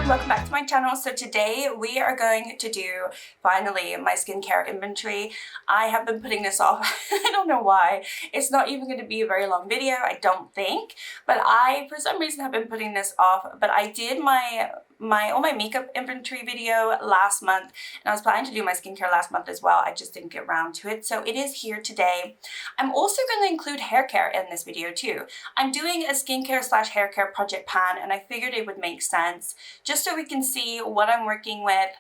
everyone, welcome back to my channel. So today we are going to do finally my skincare inventory. I have been putting this off. I don't know why. It's not even going to be a very long video, I don't think, but I for some reason have been putting this off. But I did all my makeup inventory video last month, and I was planning to do my skincare last month as well. I just didn't get around to it, so it is here today. I'm also going to include hair care in this video too. I'm doing a skincare slash hair care project pan, and I figured it would make sense just so we can see what I'm working with.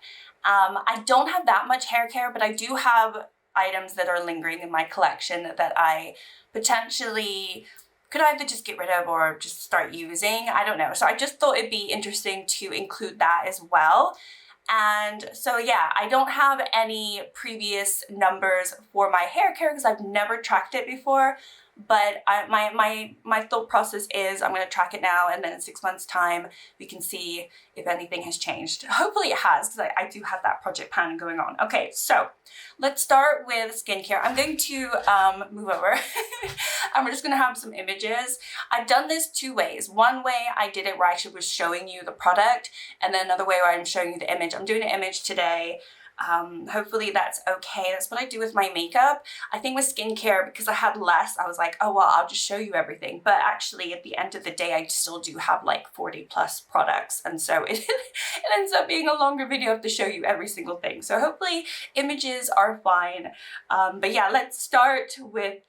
I don't have that much hair care, but I do have items that are lingering in my collection that I potentially could either just get rid of or just start using. I don't know. So I just thought it'd be interesting to include that as well. And so yeah, I don't have any previous numbers for my hair care because I've never tracked it before. But my thought process is I'm going to track it now, and then in 6 months time we can see if anything has changed. Hopefully it has, because I do have that project plan going on. Okay, so let's start with skincare. I'm going to move over and we're just going to have some images. I've done this two ways. One way I did it where I was showing you the product, and then another way where I'm showing you the image. I'm doing an image today. Hopefully that's okay. That's what I do with my makeup. I think with skincare, because I had less, I was like, oh well, I'll just show you everything. But actually at the end of the day, I still do have like 40 plus products. And so it ends up being a longer video to show you every single thing. So hopefully images are fine. But yeah, let's start with,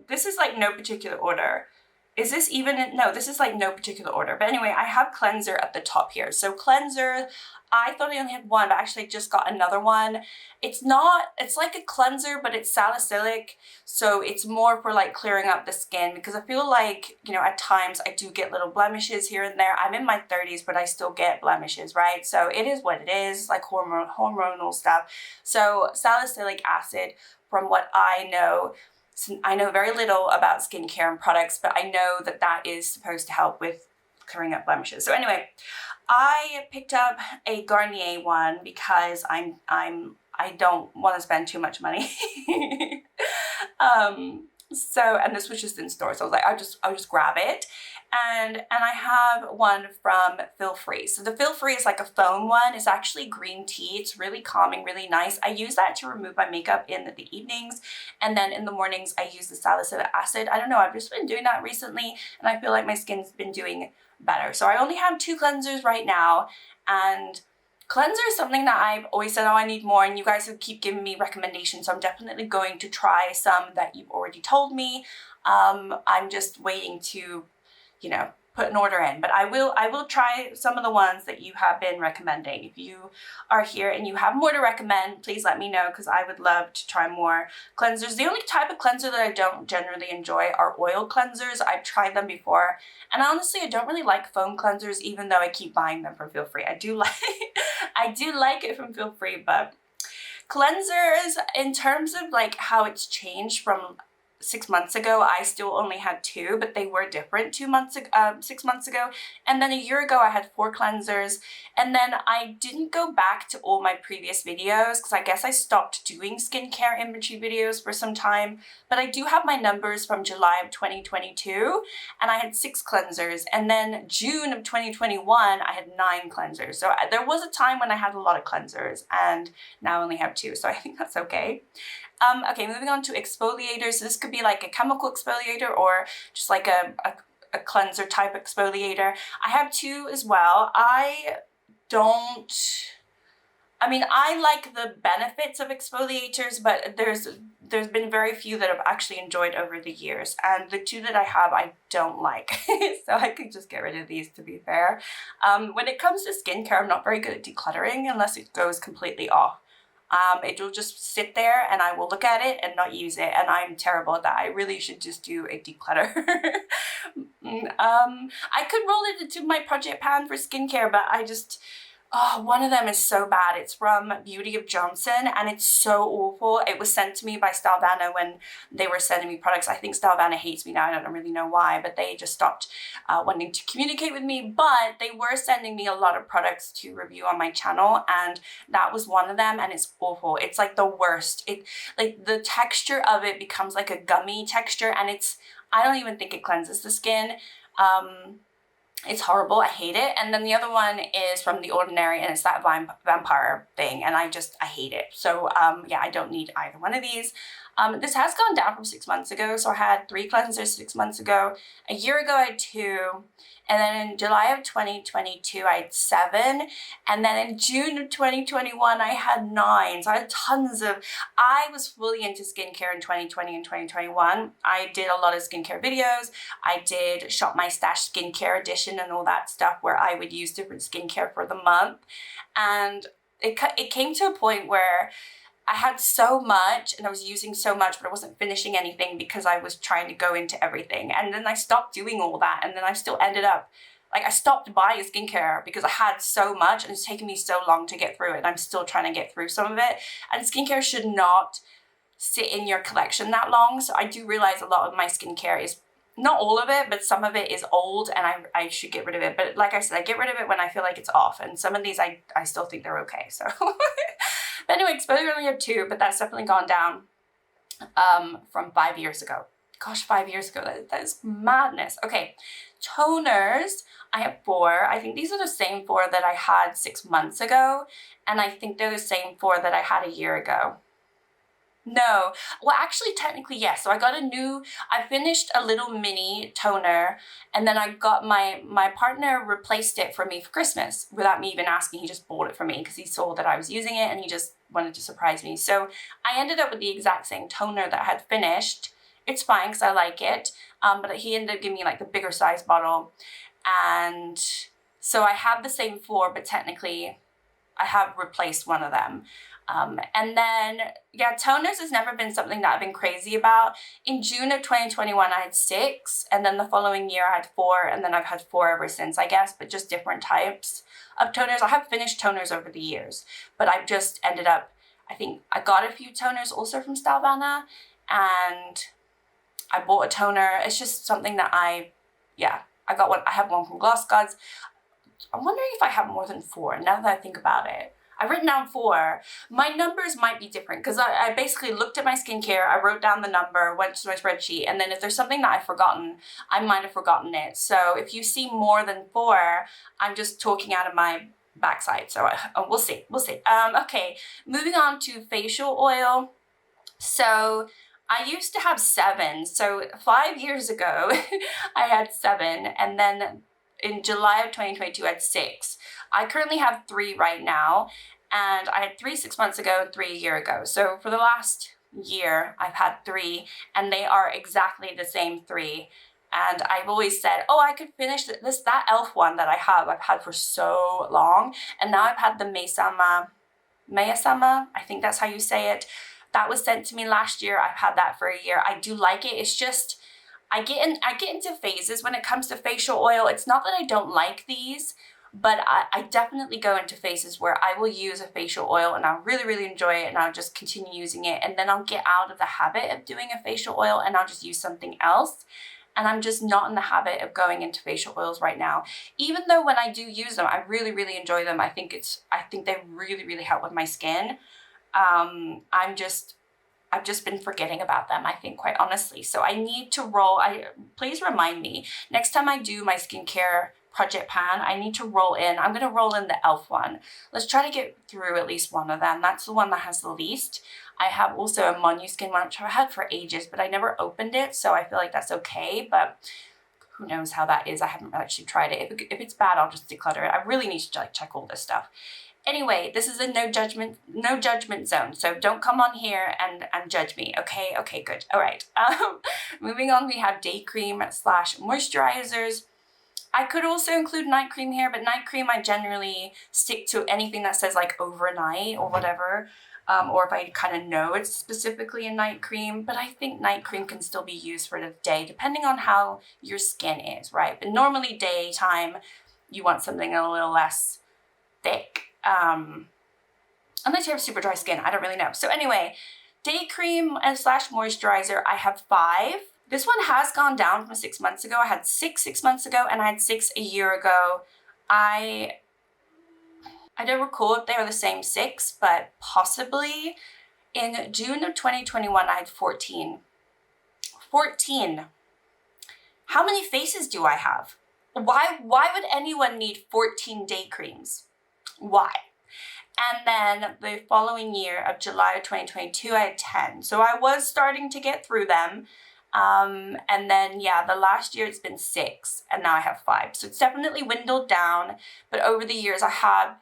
this is like no particular order. Is this even, no, this is like no particular order. But anyway, I have cleanser at the top here. So cleanser, I thought I only had one, but actually I just got another one. It's like a cleanser, but it's salicylic. So it's more for like clearing up the skin, because I feel like, you know, at times I do get little blemishes here and there. I'm in my 30s, but I still get blemishes, right? So it is what it is, like hormonal stuff. So salicylic acid, from what I know very little about skincare and products, but I know that that is supposed to help with clearing up blemishes. So anyway, I picked up a Garnier one because I don't want to spend too much money. And this was just in store, so I was like, I'll just grab it. And I have one from Feel Free. So the Feel Free is like a foam one. It's actually green tea. It's really calming, really nice. I use that to remove my makeup in the evenings, and then in the mornings I use the salicylic acid. I don't know, I've just been doing that recently, and I feel like my skin's been doing better. So I only have 2 cleansers right now, and cleanser is something that I've always said, oh, I need more, and you guys have keep giving me recommendations, so I'm definitely going to try some that you've already told me. I'm just waiting to, you know, put an order in, but I will try some of the ones that you have been recommending. If you are here and you have more to recommend, please let me know, because I would love to try more cleansers. The only type of cleanser that I don't generally enjoy are oil cleansers. I've tried them before, and honestly I don't really like foam cleansers, even though I keep buying them from Feel Free. I do like it from Feel Free, but cleansers, in terms of like how it's changed from 6 months ago, I still only had 2, but they were different 6 months ago. And then a year ago, I had 4 cleansers. And then I didn't go back to all my previous videos, because I guess I stopped doing skincare inventory videos for some time. But I do have my numbers from July of 2022, and I had 6 cleansers. And then June of 2021, I had 9 cleansers. So there was a time when I had a lot of cleansers, and now I only have 2. So I think that's okay. Okay, moving on to exfoliators. So this could be like a chemical exfoliator or just like a cleanser type exfoliator. I have 2 as well. I like the benefits of exfoliators, but there's been very few that I've actually enjoyed over the years, and the 2 that I have I don't like. So I could just get rid of these, to be fair. When it comes to skincare, I'm not very good at decluttering unless it goes completely off. It will just sit there and I will look at it and not use it, and I'm terrible at that. I really should just do a declutter. I could roll it into my project pan for skincare, but one of them is so bad. It's from Beauty of Johnson, and it's so awful. It was sent to me by Stylevana when they were sending me products. I think Stylevana hates me now. I don't really know why, but they just stopped wanting to communicate with me. But they were sending me a lot of products to review on my channel, and that was one of them, and it's awful. It's like the worst. Like the texture of it becomes like a gummy texture, and I don't even think it cleanses the skin. It's horrible. I hate it. And then the other one is from The Ordinary, and it's that vampire thing, and I hate it. So yeah, I don't need either one of these. This has gone down from 6 months ago. So I had 3 cleansers 6 months ago. A year ago I had 2. And then in July of 2022, I had 7. And then in June of 2021, I had 9. So I had tons of, I was fully into skincare in 2020 and 2021. I did a lot of skincare videos. I did Shop My Stash skincare edition and all that stuff where I would use different skincare for the month. And it came to a point where I had so much and I was using so much, but I wasn't finishing anything because I was trying to go into everything. And then I stopped doing all that. And then I still ended up, like, I stopped buying skincare because I had so much and it's taken me so long to get through it. And I'm still trying to get through some of it. And skincare should not sit in your collection that long. So I do realize a lot of my skincare is, not all of it, but some of it is old and I should get rid of it. But like I said, I get rid of it when I feel like it's off. And some of these I still think they're okay. So but anyway, exfoliator I only have 2, but that's definitely gone down from 5 years ago. Gosh, 5 years ago, that is madness. Okay, toners, I have 4. I think these are the same 4 that I had 6 months ago. And I think they're the same 4 that I had a year ago. No, well actually technically yes. So I got I finished a little mini toner, and then I got my partner replaced it for me for Christmas without me even asking. He just bought it for me because he saw that I was using it and he just wanted to surprise me. So I ended up with the exact same toner that I had finished. It's fine because I like it, but he ended up giving me like the bigger size bottle, and so I have the same 4, but technically I have replaced one of them. And then, yeah, toners has never been something that I've been crazy about. In June of 2021, I had 6, and then the following year I had 4, and then I've had 4 ever since, I guess, but just different types of toners. I have finished toners over the years, but I've just ended up, I think I got a few toners also from Stylevana, and I bought a toner. It's just something that I got one. I have one from Gloss Gods. I'm wondering if I have more than 4 now that I think about it. I've written down 4. My numbers might be different because I basically looked at my skincare, I wrote down the number, went to my spreadsheet, and then if there's something that I've forgotten, I might have forgotten it. So if you see more than 4, I'm just talking out of my backside. So we'll see. Okay, moving on to facial oil. So I used to have 7. So 5 years ago, I had 7, and then in July of 2022, I had 6. I currently have 3 right now, and I had 3 6 months ago and 3 a year ago. So for the last year, I've had 3, and they are exactly the same 3. And I've always said, oh, I could finish that e.l.f. one that I've had for so long. And now I've had the Mayasama, I think that's how you say it. That was sent to me last year. I've had that for a year. I do like it. It's just, I get into phases when it comes to facial oil. It's not that I don't like these, but I definitely go into phases where I will use a facial oil and I'll really, really enjoy it and I'll just continue using it. And then I'll get out of the habit of doing a facial oil and I'll just use something else. And I'm just not in the habit of going into facial oils right now. Even though when I do use them, I really, really enjoy them. I think they really, really help with my skin. I've just been forgetting about them, I think, quite honestly. So I need to please remind me, next time I do my skincare project pan, I need to roll in. I'm going to roll in the e.l.f. one. Let's try to get through at least one of them. That's the one that has the least. I have also a Monuskin one, which I've had for ages, but I never opened it, so I feel like that's okay, but who knows how that is. I haven't actually tried it. If it's bad, I'll just declutter it. I really need to check all this stuff. Anyway, this is a no judgment zone, so don't come on here and judge me, okay? Okay, good. All right. Moving on, we have day cream / moisturizers. I could also include night cream here, but night cream I generally stick to anything that says like overnight or whatever, or if I kind of know it's specifically a night cream, but I think night cream can still be used for the day, depending on how your skin is, right? But normally daytime, you want something a little less thick. Unless you have super dry skin, I don't really know. So anyway, day cream / moisturizer, I have 5. This one has gone down from 6 months ago. I had 6 months ago, and I had 6 a year ago. I don't recall if they are the same 6, but possibly. In June of 2021, I had 14. 14. How many faces do I have? Why would anyone need 14 day creams? Why? And then the following year of July of 2022, I had 10. So I was starting to get through them. And then, yeah, the last year it's been 6, and now I have 5. So it's definitely dwindled down, but over the years I have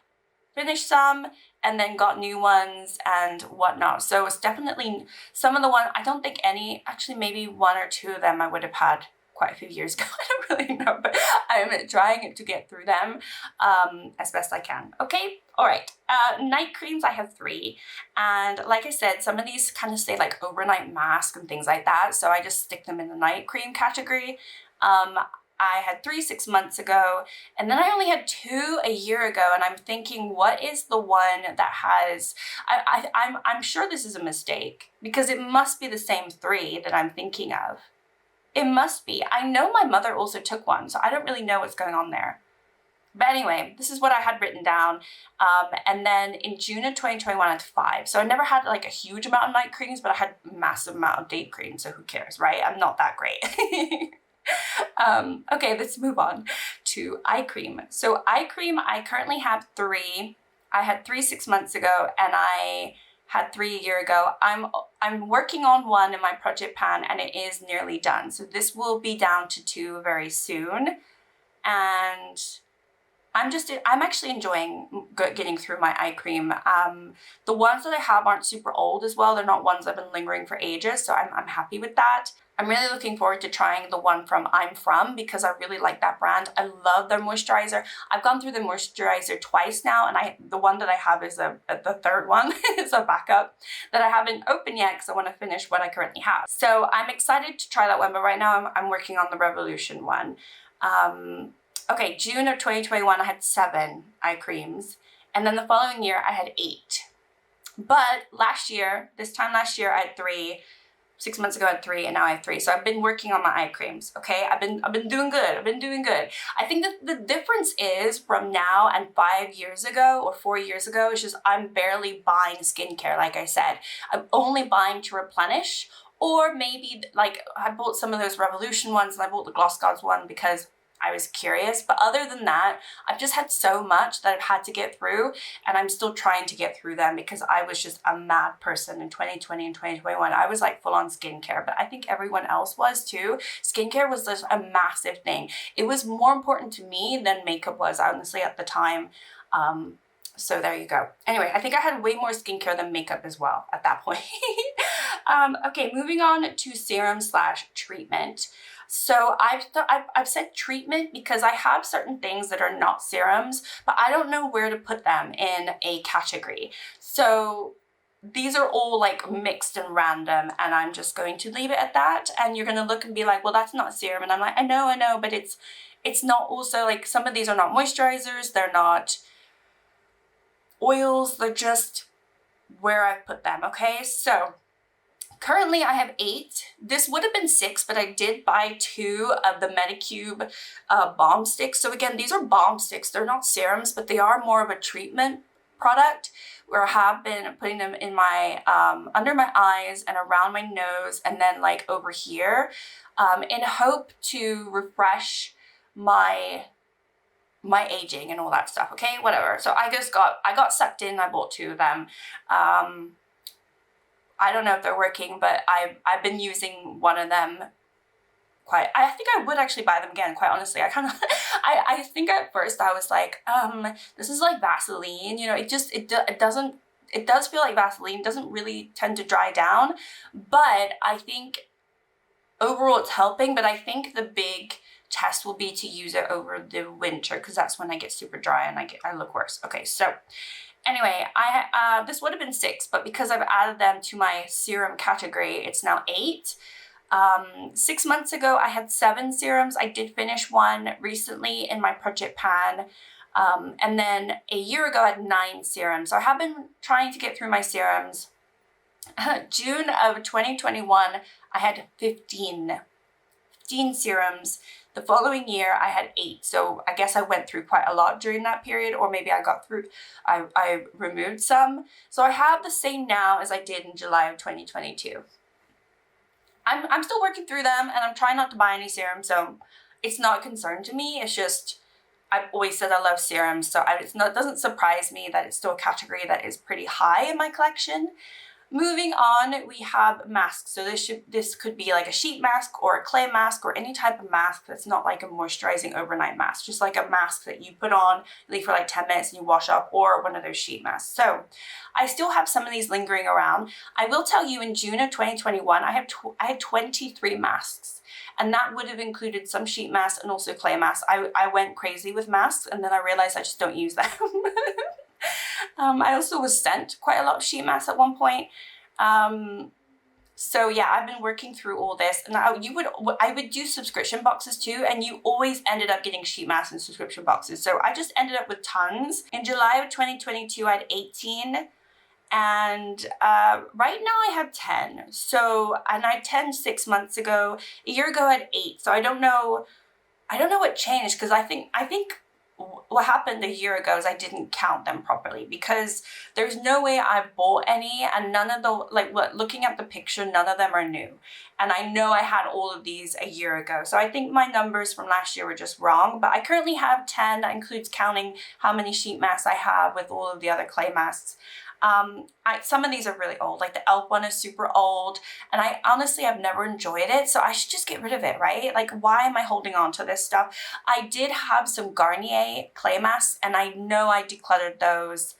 finished some and then got new ones and whatnot. So it's definitely some of the ones, I don't think any, actually maybe 1 or 2 of them I would have had quite a few years ago. I don't really know, but I'm trying to get through them as best I can. Okay, all right. Night creams, I have 3. And like I said, some of these kind of say like overnight mask and things like that. So I just stick them in the night cream category. I had 3 6 months ago, and then I only had 2 a year ago, and I'm thinking, what is the one that has, I'm sure this is a mistake, because it must be the same 3 that I'm thinking of. It must be. I know my mother also took one, so I don't really know what's going on there. But anyway, this is what I had written down. And then in June of 2021, I had 5. So I never had like a huge amount of night creams, but I had a massive amount of day creams, so who cares, right? I'm not that great. Okay, let's move on to eye cream. So eye cream, I currently have 3. I had 3 6 months ago, and I had 3 a year ago. I'm working on 1 in my project pan, and it is nearly done. So this will be down to 2 very soon. And I'm actually enjoying getting through my eye cream. The ones that I have aren't super old as well. They're not ones I've been lingering for ages, so I'm happy with that. I'm really looking forward to trying the one from I'm From, because I really like that brand. I love their moisturizer. I've gone through the moisturizer twice now, and the one that I have is the 3rd one. It's a backup that I haven't opened yet because I want to finish what I currently have. So I'm excited to try that one, but right now I'm working on the Revolution one. Okay, June of 2021, I had 7 eye creams, and then the following year I had 8. But this time last year, I had 3. 6 months ago I had 3, and now I have 3. So I've been working on my eye creams, okay? I've been doing good. I've been doing good. I think that the difference is from now and 5 years ago or 4 years ago, is just I'm barely buying skincare, like I said. I'm only buying to replenish, or maybe like I bought some of those Revolution ones, and I bought the Gloss Gods one because I was curious. But other than that, I've just had so much that I've had to get through, and I'm still trying to get through them because I was just a mad person in 2020 and 2021. I was like full on skincare, but I think everyone else was too. Skincare was just a massive thing. It was more important to me than makeup was, honestly, at the time. So there you go. Anyway, I think I had way more skincare than makeup as well at that point. Okay, moving on to serum / treatment. So I've said treatment because I have certain things that are not serums, but I don't know where to put them in a category. So these are all like mixed and random, and I'm just going to leave it at that. And you're going to look and be like, well, that's not serum. And I'm like, I know, but it's not also like, some of these are not moisturizers. They're not oils. They're just where I put them. Okay. So currently I have 8. This would have been 6, but I did buy 2 of the Medicube balm sticks. So again, these are balm sticks. They're not serums, but they are more of a treatment product, where I have been putting them in my under my eyes and around my nose, and then like over here, in hope to refresh my aging and all that stuff. Okay, whatever. So I got sucked in. I bought 2 of them. I don't know if they're working, but I've been using one of them I think I would actually buy them again, quite honestly. I think at first I was like, this is like Vaseline, you know, it does feel like Vaseline, doesn't really tend to dry down, but I think overall it's helping. But I think the big test will be to use it over the winter, because that's when I get super dry and I look worse. Okay, so anyway, this would have been 6, but because I've added them to my serum category, it's now 8. 6 months ago, I had 7 serums. I did finish one recently in my project pan. And then a year ago, I had 9 serums. So I have been trying to get through my serums. June of 2021, I had 15 serums. The following year, I had 8. So I guess I went through quite a lot during that period, or maybe I removed some. So I have the same now as I did in July of 2022. I'm still working through them, and I'm trying not to buy any serum. So it's not a concern to me. It's just, I've always said I love serums, so it doesn't surprise me that it's still a category that is pretty high in my collection. Moving on, we have masks. So this could be like a sheet mask or a clay mask or any type of mask that's not like a moisturizing overnight mask, just like a mask that you put on, leave for like 10 minutes and you wash up, or one of those sheet masks. So I still have some of these lingering around. I will tell you, in June of 2021, I had 23 masks. And that would have included some sheet masks and also clay masks. I went crazy with masks, and then I realized I just don't use them. I also was sent quite a lot of sheet masks at one point. So yeah, I've been working through all this, and I would do subscription boxes too, and you always ended up getting sheet masks and subscription boxes. So I just ended up with tons. In July of 2022, I had 18. And right now I have 10. So, and I had 10 6 months ago. A year ago I had 8. So I don't know what changed, because I think what happened a year ago is I didn't count them properly, because there's no way I bought any, and none of the, looking at the picture, none of them are new. And I know I had all of these a year ago. So I think my numbers from last year were just wrong, but I currently have 10. That includes counting how many sheet masks I have with all of the other clay masks. Some of these are really old, like the e.l.f. one is super old, and I honestly have never enjoyed it, so I should just get rid of it, right? Like, why am I holding on to this stuff? I did have some Garnier clay masks, and I know I decluttered those.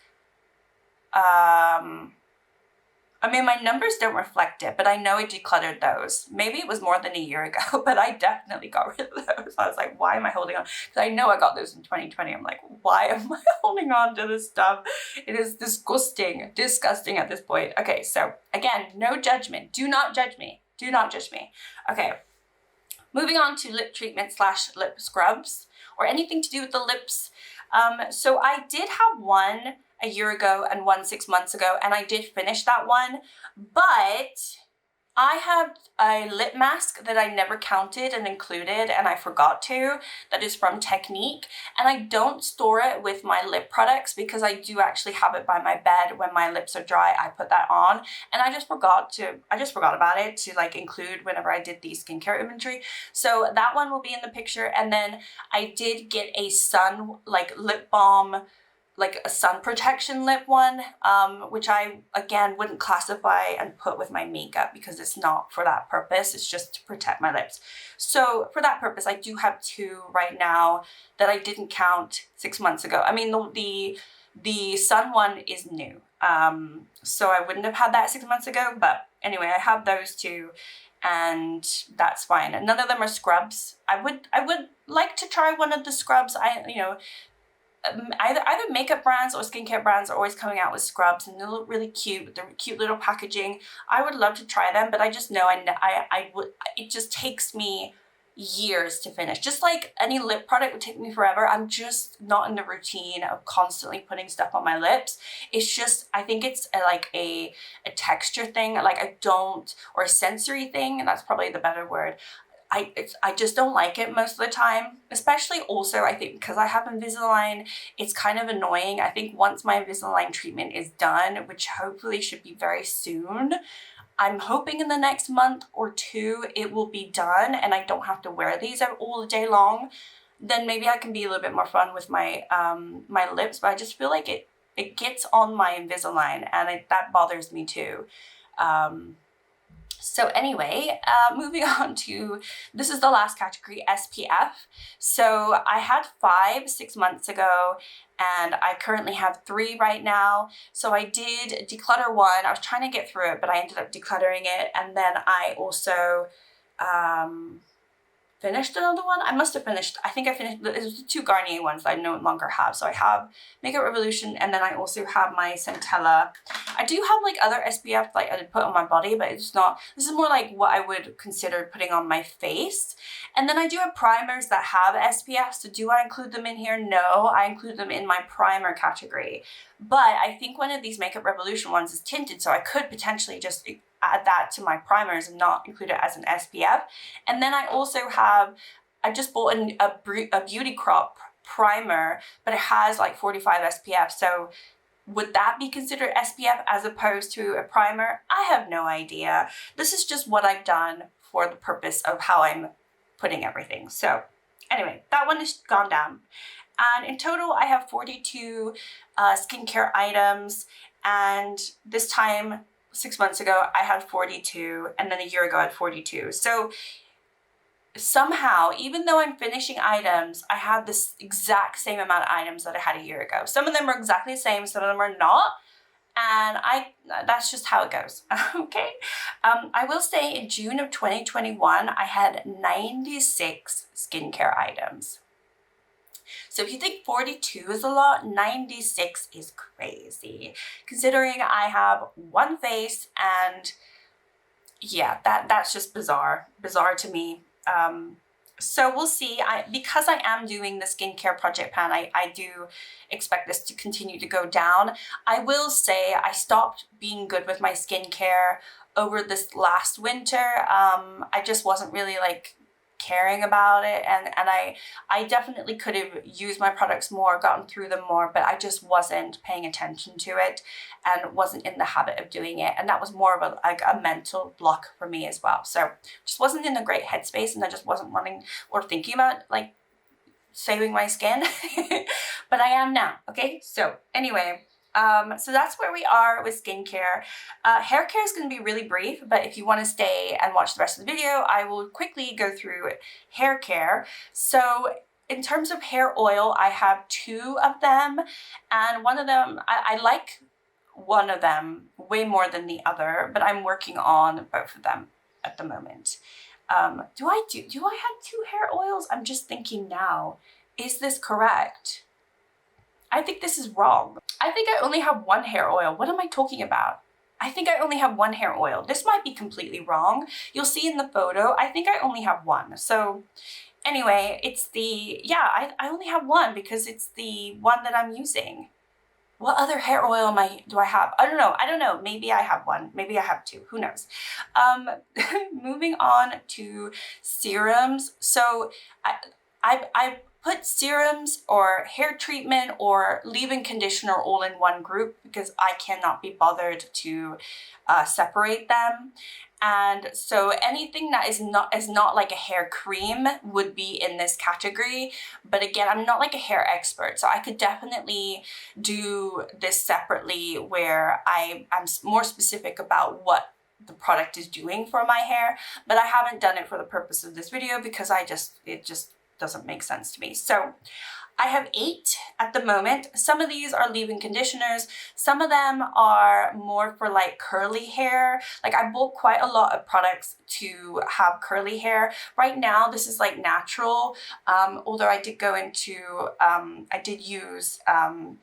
I mean, my numbers don't reflect it, but I know I decluttered those. Maybe it was more than a year ago, but I definitely got rid of those. I was like, why am I holding on? Because I know I got those in 2020. I'm like, why am I holding on to this stuff? It is disgusting at this point. Okay, so again, no judgment. Do not judge me. Do not judge me. Okay, moving on to lip treatment / lip scrubs, or anything to do with the lips. So I did have one a year ago and one 6 months ago, and I did finish that one, but I have a lip mask that I never counted and included, and I forgot to, that is from Technique, and I don't store it with my lip products because I do actually have it by my bed. When my lips are dry, I put that on, and I just forgot about it to like include whenever I did the skincare inventory. So that one will be in the picture. And then I did get a sun, like lip balm, like a sun protection lip one, which I, again, wouldn't classify and put with my makeup because it's not for that purpose. It's just to protect my lips. So for that purpose, I do have 2 right now that I didn't count 6 months ago. I mean, the sun one is new. So I wouldn't have had that 6 months ago, but anyway, I have those 2. And that's fine. And none of them are scrubs. I would like to try one of the scrubs. Either makeup brands or skincare brands are always coming out with scrubs, and they look really cute with their cute little packaging. I would love to try them, but I just know it just takes me years to finish. Just like any lip product would take me forever. I'm just not in the routine of constantly putting stuff on my lips. It's just, I think it's a texture thing, or a sensory thing, and that's probably the better word. I just don't like it most of the time, especially also I think because I have Invisalign, it's kind of annoying. I think once my Invisalign treatment is done, which hopefully should be very soon, I'm hoping in the next month or 2 it will be done and I don't have to wear these all day long. Then maybe I can be a little bit more fun with my my lips, but I just feel like it gets on my Invisalign, and that bothers me too. So anyway, moving on to, this is the last category, SPF. So I had 5 6 months ago, and I currently have 3 right now. So I did declutter one. I was trying to get through it, but I ended up decluttering it. And then I also finished another one. I must have finished, I think I finished, it was the 2 Garnier ones that I no longer have. So I have Makeup Revolution, and then I also have my Centella. I do have like other SPF like I did put on my body, but it's not, this is more like what I would consider putting on my face. And then I do have primers that have SPF, so do I include them in here? No, I include them in my primer category. But I think one of these Makeup Revolution ones is tinted, so I could potentially just add that to my primers and not include it as an SPF. And then I also have, I just bought a Beauty Crop primer, but it has like 45 SPF. So would that be considered SPF as opposed to a primer? I have no idea. This is just what I've done for the purpose of how I'm putting everything. So Anyway, that one has gone down. And in total, I have 42 skincare items. And this time, 6 months ago, I had 42. And then a year ago, I had 42. So somehow, even though I'm finishing items, I have this exact same amount of items that I had a year ago. Some of them are exactly the same, some of them are not. And that's just how it goes, okay? I will say in June of 2021, I had 96 skincare items. So if you think 42 is a lot, 96 is crazy. Considering I have one face, and yeah, that's just bizarre to me. So we'll see. Because I am doing the skincare project plan, I do expect this to continue to go down. I will say I stopped being good with my skincare over this last winter. I just wasn't really like caring about it, and I definitely could have used my products more, gotten through them more, but I just wasn't paying attention to it and wasn't in the habit of doing it, and that was more of a mental block for me as well. So just wasn't in a great headspace, and I just wasn't wanting or thinking about like saving my skin. But I am now. Okay, so anyway, so that's where we are with skincare. Hair care is going to be really brief, but if you want to stay and watch the rest of the video, I will quickly go through hair care. So in terms of hair oil, I have 2 of them, and one of them, I like one of them way more than the other, but I'm working on both of them at the moment. Do I have 2 hair oils? I'm just thinking now, is this correct? I think this is wrong. I think I only have 1 hair oil. What am I talking about? I think I only have 1 hair oil. This might be completely wrong. You'll see in the photo, I think I only have 1. So anyway, it's the, yeah, I only have 1 because it's the one that I'm using. What other hair oil do I have? I don't know. Maybe I have 1. Maybe I have 2. Who knows? Moving on to serums. So I put serums or hair treatment or leave-in conditioner all in one group because I cannot be bothered to separate them. And so anything that is not like a hair cream would be in this category. But again, I'm not like a hair expert, so I could definitely do this separately where I'm more specific about what the product is doing for my hair. But I haven't done it for the purpose of this video because it just doesn't make sense to me. So I have 8 at the moment. Some of these are leave-in conditioners. Some of them are more for like curly hair. Like I bought quite a lot of products to have curly hair. Right now, this is like natural. Although I did go into, I did use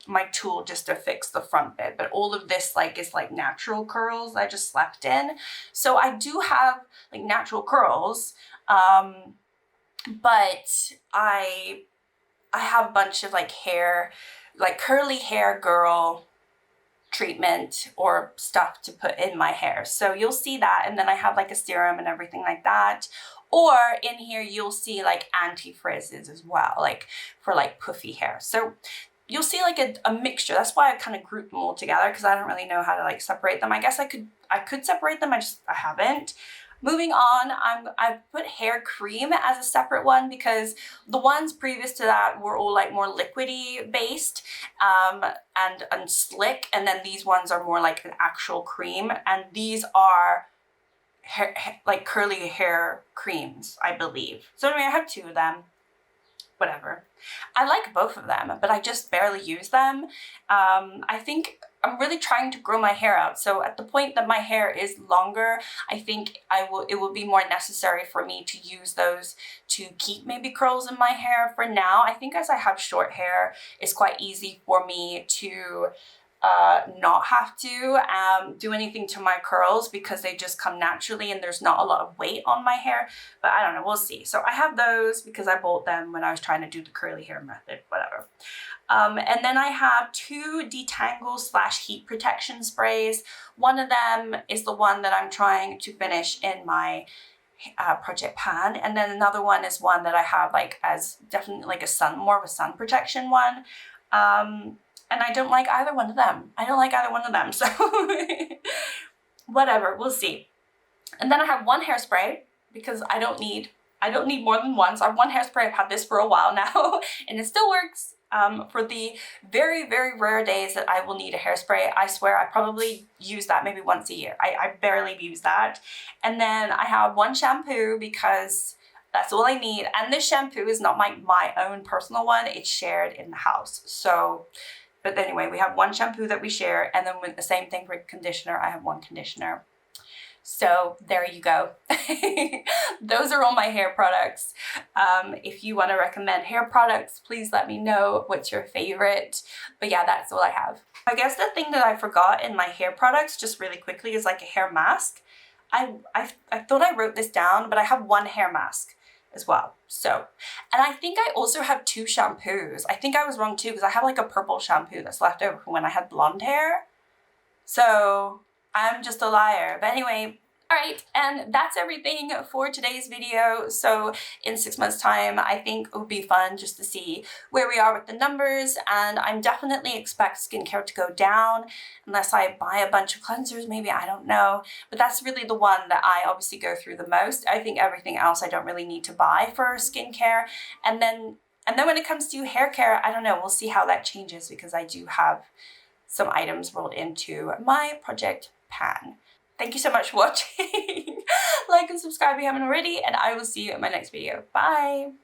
my tool just to fix the front bit, but all of this like is like natural curls I just slapped in. So I do have like natural curls, but I have a bunch of like hair, like curly hair girl treatment or stuff to put in my hair. So you'll see that, and then I have like a serum and everything like that. Or in here you'll see like anti-frizzes as well, like for like puffy hair. So you'll see like a mixture. That's why I kind of grouped them all together because I don't really know how to like separate them. I guess I could separate them, I haven't. Moving on, I've put hair cream as a separate one because the ones previous to that were all like more liquidy based and slick, and then these ones are more like an actual cream, and these are like curly hair creams, I believe. So anyway, I have 2 of them. Whatever. I like both of them, but I just barely use them. I think I'm really trying to grow my hair out. So at the point that my hair is longer, I think it will be more necessary for me to use those to keep maybe curls in my hair. For now, I think as I have short hair, it's quite easy for me to not have to do anything to my curls because they just come naturally and there's not a lot of weight on my hair. But I don't know, we'll see. So I have those because I bought them when I was trying to do the curly hair method, whatever. And then I have 2 detangle / heat protection sprays. One of them is the one that I'm trying to finish in my project pan, and then another one is one that I have like as definitely like more of a sun protection one. And I don't like either one of them. So whatever, we'll see. And then I have 1 hairspray because I don't need I don't need more than one. So I have one hairspray. I've had this for a while now and it still works. For the very, very rare days that I will need a hairspray, I swear I probably use that maybe once a year. I barely use that. And then I have one shampoo because that's all I need. And this shampoo is not my own personal one. It's shared in the house. So, but anyway, we have one shampoo that we share. And then with the same thing for conditioner, I have one conditioner. So there you go. Those are all my hair products. If you want to recommend hair products, please let me know what's your favorite. But yeah, that's all I have. I guess the thing that I forgot in my hair products, just really quickly, is like a hair mask. I thought I wrote this down, but I have one hair mask as well. So, and I think I also have 2 shampoos. I think I was wrong too, because I have like a purple shampoo that's left over from when I had blonde hair. So I'm just a liar. But anyway, all right, and that's everything for today's video. So in 6 months' time, I think it would be fun just to see where we are with the numbers, and I'm definitely expect skincare to go down unless I buy a bunch of cleansers, maybe, I don't know. But that's really the one that I obviously go through the most. I think everything else I don't really need to buy for skincare. And then when it comes to hair care, I don't know, we'll see how that changes because I do have some items rolled into my project pan. Thank you so much for watching. Like and subscribe if you haven't already, and I will see you in my next video. Bye!